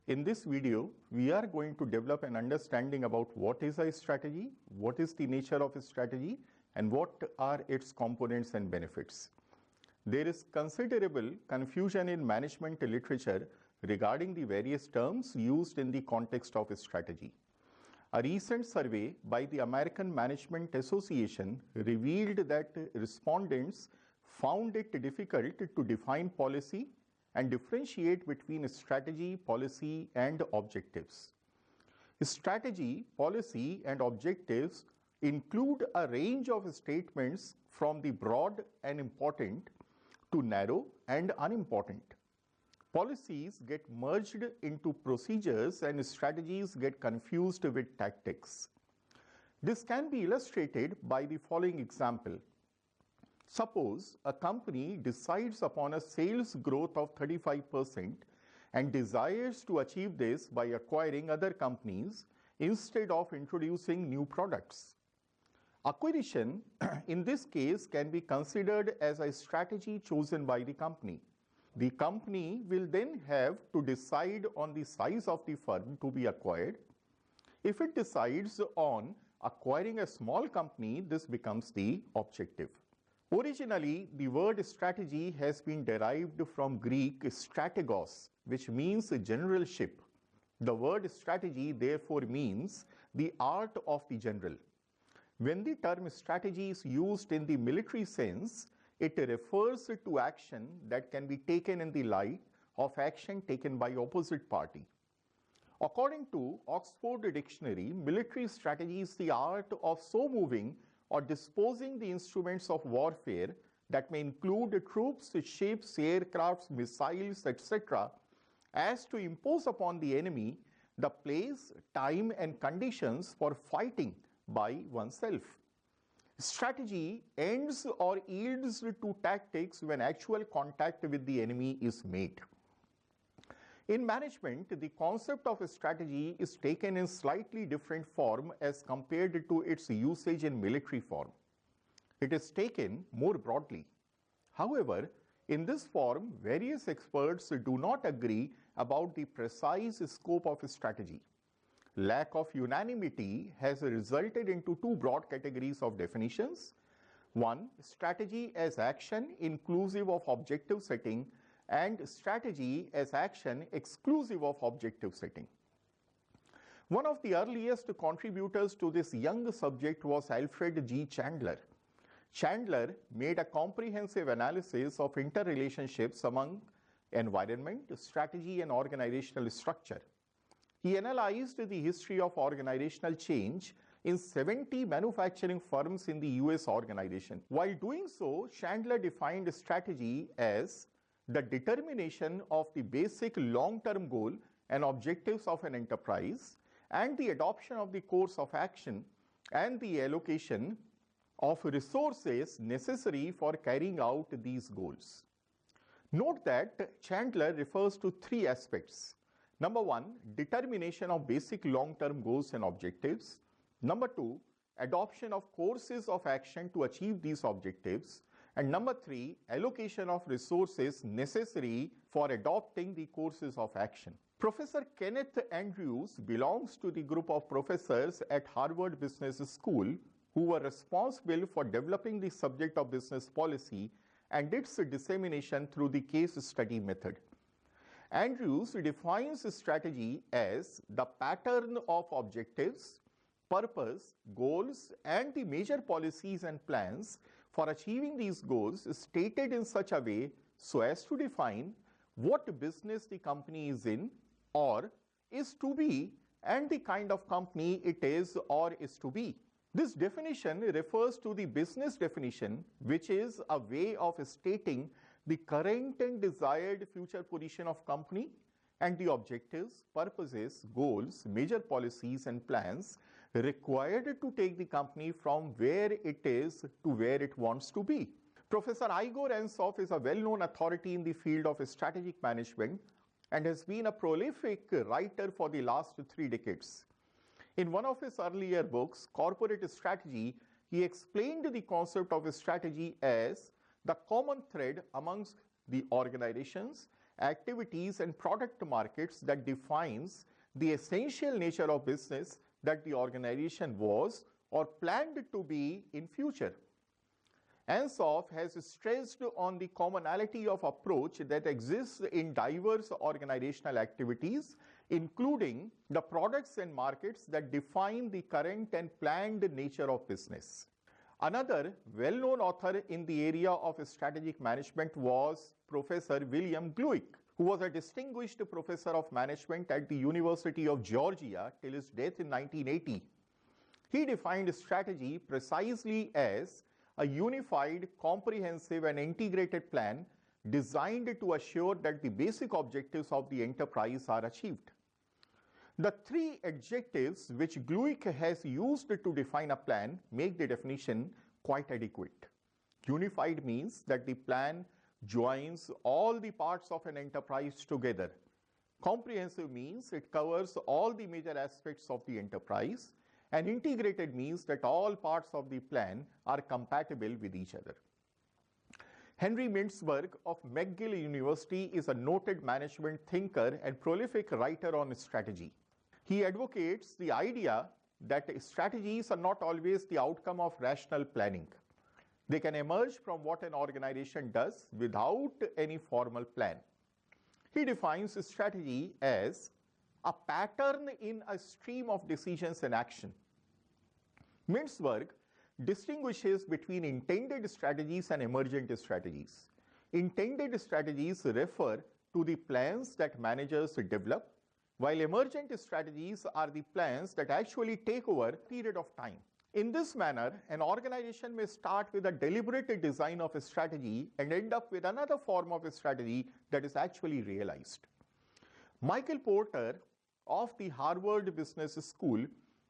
In this video, we are going to develop an understanding about what is a strategy, what is the nature of a strategy, and what are its components and benefits. There is considerable confusion in management literature regarding the various terms used in the context of a strategy. A recent survey by the American Management Association revealed that respondents found it difficult to define policy and differentiate between strategy, policy, and objectives. Strategy, policy, and objectives include a range of statements from the broad and important to narrow and unimportant. Policies get merged into procedures and strategies get confused with tactics. This can be illustrated by the following example. Suppose a company decides upon a sales growth of 35% and desires to achieve this by acquiring other companies instead of introducing new products. Acquisition in this case can be considered as a strategy chosen by the company. The company will then have to decide on the size of the firm to be acquired. If it decides on acquiring a small company, this becomes the objective. Originally, the word strategy has been derived from Greek strategos, which means generalship. The word strategy therefore means the art of the general. When the term strategy is used in the military sense, it refers to action that can be taken in the light of action taken by opposite party. According to Oxford Dictionary, military strategy is the art of so moving or disposing the instruments of warfare that may include troops, ships, aircrafts, missiles, etc., as to impose upon the enemy the place, time, and conditions for fighting by oneself. Strategy ends or yields to tactics when actual contact with the enemy is made. In management, the concept of a strategy is taken in slightly different form as compared to its usage in military form. It is taken more broadly. However, in this form, various experts do not agree about the precise scope of a strategy. Lack of unanimity has resulted into two broad categories of definitions. One, strategy as action inclusive of objective setting, and strategy as action exclusive of objective setting. One of the earliest contributors to this young subject was Alfred G. Chandler. Chandler made a comprehensive analysis of interrelationships among environment, strategy, and organizational structure. He analyzed the history of organizational change in 70 manufacturing firms in the US organization. While doing so, Chandler defined strategy as the determination of the basic long-term goal and objectives of an enterprise and the adoption of the course of action and the allocation of resources necessary for carrying out these goals. Note that Chandler refers to three aspects. Number one, determination of basic long-term goals and objectives. Number two, adoption of courses of action to achieve these objectives. And number three, allocation of resources necessary for adopting the courses of action. Professor Kenneth Andrews belongs to the group of professors at Harvard Business School who were responsible for developing the subject of business policy and its dissemination through the case study method. Andrews defines strategy as the pattern of objectives, purpose, goals, and the major policies and plans for achieving these goals stated in such a way so as to define what business the company is in or is to be and the kind of company it is or is to be. This definition refers to the business definition, which is a way of stating the current and desired future position of company and the objectives, purposes, goals, major policies and plans required to take the company from where it is to where it wants to be. Professor Igor Ansoff is a well-known authority in the field of strategic management and has been a prolific writer for the last 3 decades. In one of his earlier books, Corporate Strategy, he explained the concept of strategy as the common thread amongst the organizations activities and product markets that defines the essential nature of business that the organization was or planned to be in future. Ansoff has stressed on the commonality of approach that exists in diverse organizational activities, including the products and markets that define the current and planned nature of business. Another well-known author in the area of strategic management was Professor William Gluick, who was a distinguished professor of management at the University of Georgia till his death in 1980. He defined strategy precisely as a unified, comprehensive and integrated plan designed to assure that the basic objectives of the enterprise are achieved. The three adjectives which Gluick has used to define a plan make the definition quite adequate. Unified means that the plan joins all the parts of an enterprise together. Comprehensive means it covers all the major aspects of the enterprise. And integrated means that all parts of the plan are compatible with each other. Henry Mintzberg of McGill University is a noted management thinker and prolific writer on strategy. He advocates the idea that strategies are not always the outcome of rational planning. They can emerge from what an organization does without any formal plan. He defines strategy as a pattern in a stream of decisions and action. Mintzberg distinguishes between intended strategies and emergent strategies. Intended strategies refer to the plans that managers develop, while emergent strategies are the plans that actually take over a period of time. In this manner, an organization may start with a deliberate design of a strategy and end up with another form of a strategy that is actually realized. Michael Porter of the Harvard Business School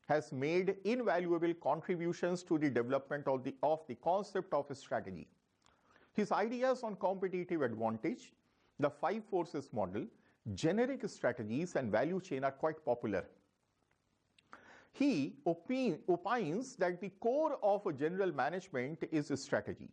has made invaluable contributions to the development of the concept of a strategy. His ideas on competitive advantage, the 5 forces model, generic strategies and value chain are quite popular. He opines that the core of general management is strategy,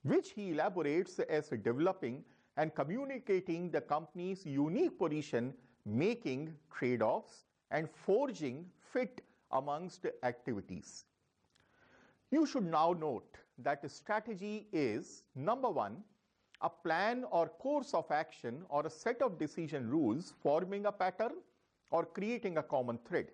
which he elaborates as developing and communicating the company's unique position, making trade-offs and forging fit amongst activities. You should now note that strategy is, number one, a plan or course of action or a set of decision rules forming a pattern or creating a common thread.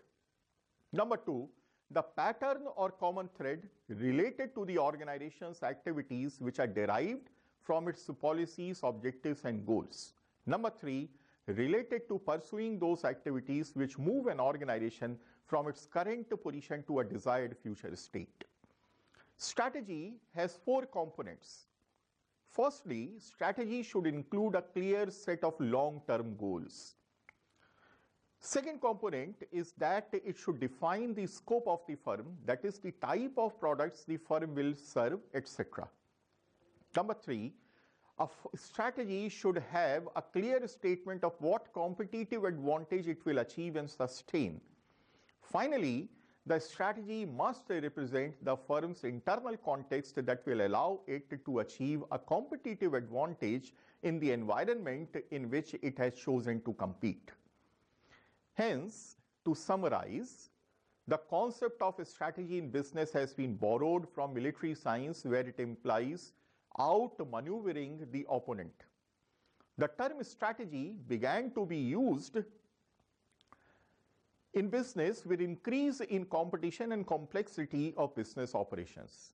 Number two, the pattern or common thread related to the organization's activities which are derived from its policies, objectives and goals. Number three, related to pursuing those activities which move an organization from its current position to a desired future state. Strategy has 4 components. Firstly, strategy should include a clear set of long-term goals. Second component is that it should define the scope of the firm, that is the type of products the firm will serve, etc. Number 3, a strategy should have a clear statement of what competitive advantage it will achieve and sustain. Finally, the strategy must represent the firm's internal context that will allow it to achieve a competitive advantage in the environment in which it has chosen to compete. Hence, to summarize, the concept of a strategy in business has been borrowed from military science, where it implies outmaneuvering the opponent. The term strategy began to be used in business with increase in competition and complexity of business operations.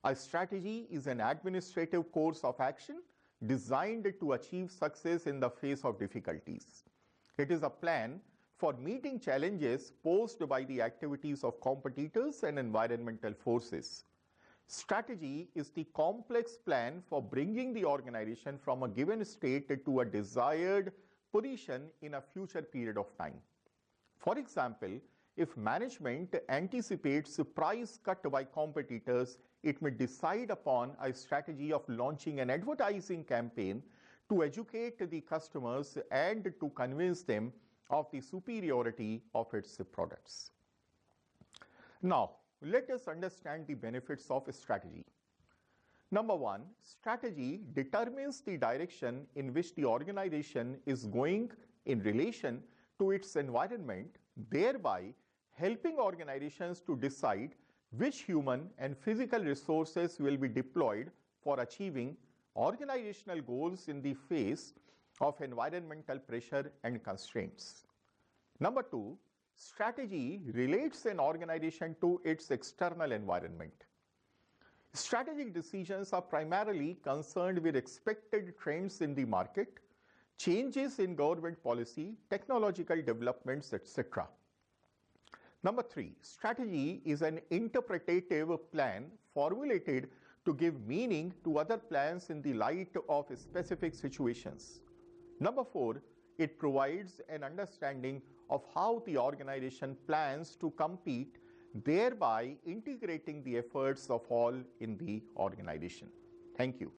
A strategy is an administrative course of action designed to achieve success in the face of difficulties. It is a plan for meeting challenges posed by the activities of competitors and environmental forces. Strategy is the complex plan for bringing the organization from a given state to a desired position in a future period of time. For example, if management anticipates a price cut by competitors, it may decide upon a strategy of launching an advertising campaign to educate the customers and to convince them of the superiority of its products. Now, let us understand the benefits of a strategy. Number one, strategy determines the direction in which the organization is going in relation to its environment, thereby helping organizations to decide which human and physical resources will be deployed for achieving organizational goals in the face of environmental pressure and constraints. Number two, strategy relates an organization to its external environment. Strategic decisions are primarily concerned with expected trends in the market, changes in government policy, technological developments, etc. Number three, strategy is an interpretative plan formulated to give meaning to other plans in the light of specific situations. Number four, it provides an understanding of how the organization plans to compete, thereby integrating the efforts of all in the organization. Thank you.